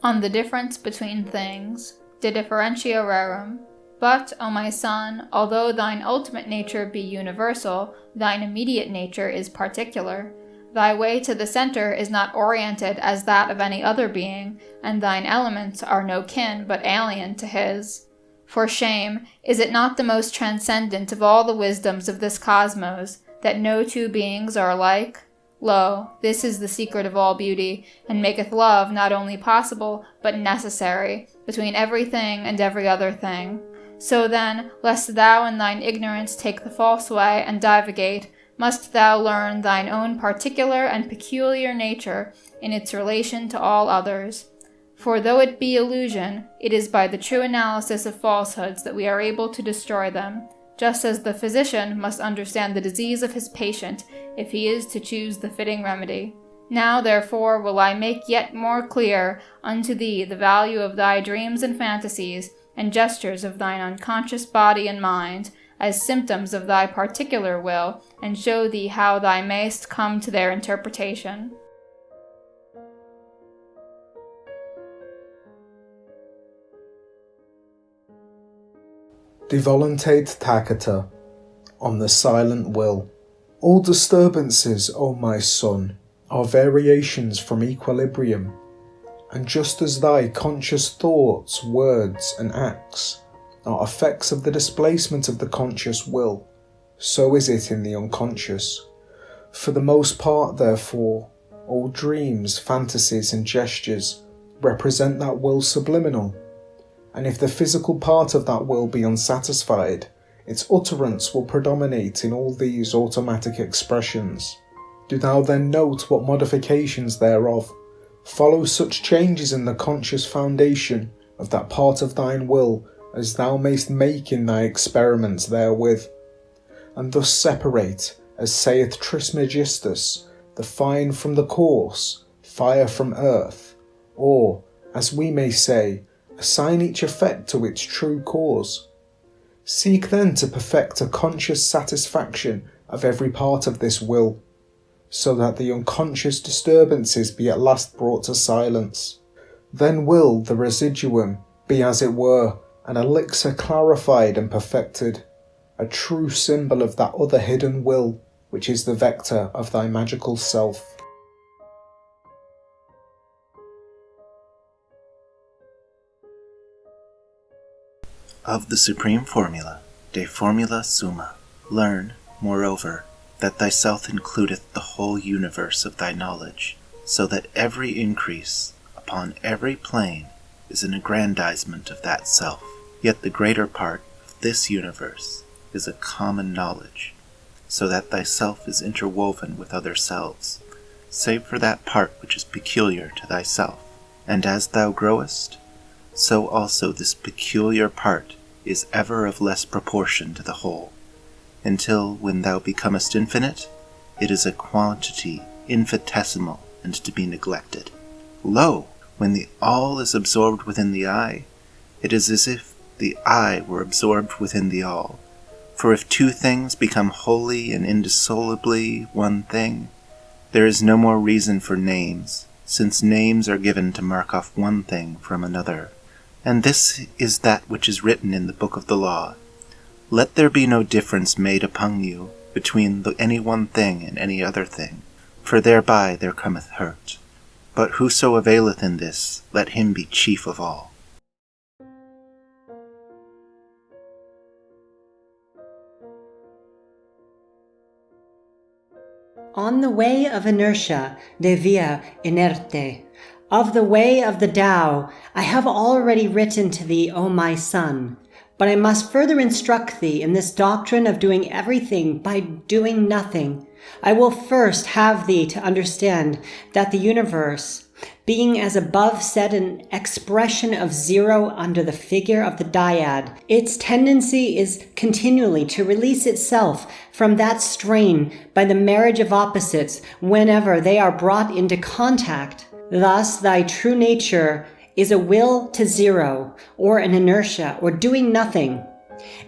On the difference between things, de differentia rerum. But, O my son, although thine ultimate nature be universal, thine immediate nature is particular. Thy way to the center is not oriented as that of any other being, and thine elements are no kin but alien to his. For shame, is it not the most transcendent of all the wisdoms of this cosmos, that no two beings are alike? Lo, this is the secret of all beauty, and maketh love not only possible, but necessary, between everything and every other thing. So then, lest thou in thine ignorance take the false way and divagate, must thou learn thine own particular and peculiar nature in its relation to all others. For though it be illusion, it is by the true analysis of falsehoods that we are able to destroy them, just as the physician must understand the disease of his patient if he is to choose the fitting remedy. Now therefore will I make yet more clear unto thee the value of thy dreams and fantasies, and gestures of thine unconscious body and mind, as symptoms of thy particular will, and show thee how thou mayst come to their interpretation. De voluntate tacita, on the silent will. All disturbances, O my son, are variations from equilibrium, and just as thy conscious thoughts, words, and acts are effects of the displacement of the conscious will, so is it in the unconscious. For the most part, therefore, all dreams, fantasies, and gestures represent that will subliminal, and if the physical part of that will be unsatisfied, its utterance will predominate in all these automatic expressions. Do thou then note what modifications thereof follow such changes in the conscious foundation of that part of thine will as thou mayst make in thy experiments therewith, and thus separate, as saith Trismegistus, the fine from the coarse, fire from earth, or, as we may say, assign each effect to its true cause. Seek then to perfect a conscious satisfaction of every part of this will, so that the unconscious disturbances be at last brought to silence. Then will the residuum be as it were an elixir clarified and perfected, a true symbol of that other hidden will which is the vector of thy magical self. Of the supreme formula, de formula summa, learn, moreover, that thyself includeth the whole universe of thy knowledge, so that every increase upon every plane is an aggrandizement of that self. Yet the greater part of this universe is a common knowledge, so that thyself is interwoven with other selves, save for that part which is peculiar to thyself. And as thou growest, so also this peculiar part is ever of less proportion to the whole, until, when thou becomest infinite, it is a quantity infinitesimal and to be neglected. Lo! When the all is absorbed within the I, it is as if the I were absorbed within the all. For if two things become wholly and indissolubly one thing, there is no more reason for names, since names are given to mark off one thing from another. And this is that which is written in the book of the law. Let there be no difference made upon you between any one thing and any other thing, for thereby there cometh hurt. But whoso availeth in this, let him be chief of all. On the way of inertia, de via inerte, of the way of the Tao, I have already written to thee, O my son, but I must further instruct thee in this doctrine of doing everything by doing nothing. I will first have thee to understand that the universe, being as above said an expression of zero under the figure of the dyad, its tendency is continually to release itself from that strain by the marriage of opposites whenever they are brought into contact. Thus thy true nature is a will to zero, or an inertia, or doing nothing.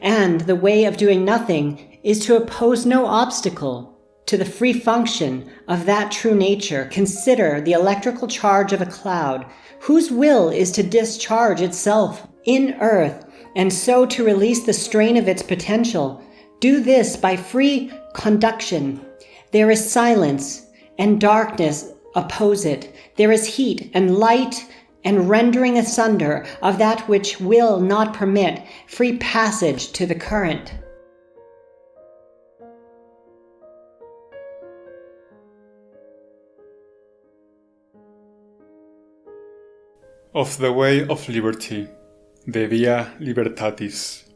And the way of doing nothing is to oppose no obstacle. to the free function of that true nature, consider the electrical charge of a cloud, whose will is to discharge itself in earth, and so to release the strain of its potential. Do this by free conduction. There is silence, and darkness oppose it. There is heat and light, and rendering asunder of that which will not permit free passage to the current. Of the way of liberty, the via libertatis.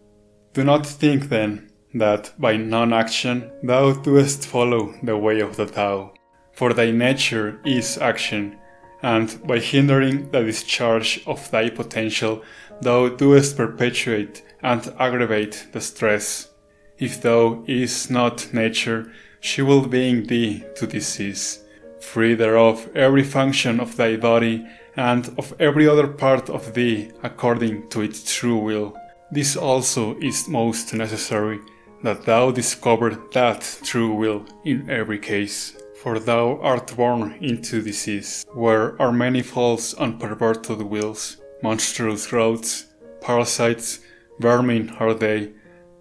Do not think then that by non-action thou doest follow the way of the Tao, for thy nature is action, and by hindering the discharge of thy potential thou doest perpetuate and aggravate the stress. If thou is not nature, she will bring thee to disease. Free thereof every function of thy body and of every other part of thee according to its true will. This also is most necessary, that thou discover that true will in every case. For thou art born into disease, where are many false and perverted wills, monstrous growths, parasites, vermin are they,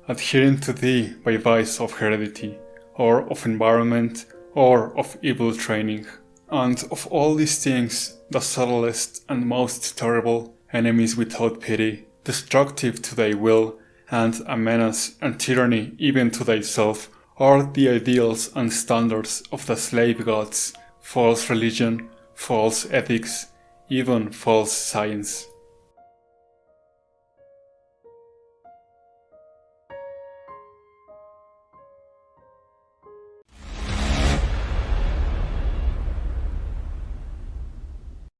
adhering to thee by vice of heredity, or of environment, or of evil training. And of all these things, the subtlest and most terrible, enemies without pity, destructive to thy will, and a menace and tyranny even to thyself, are the ideals and standards of the slave gods, false religion, false ethics, even false science.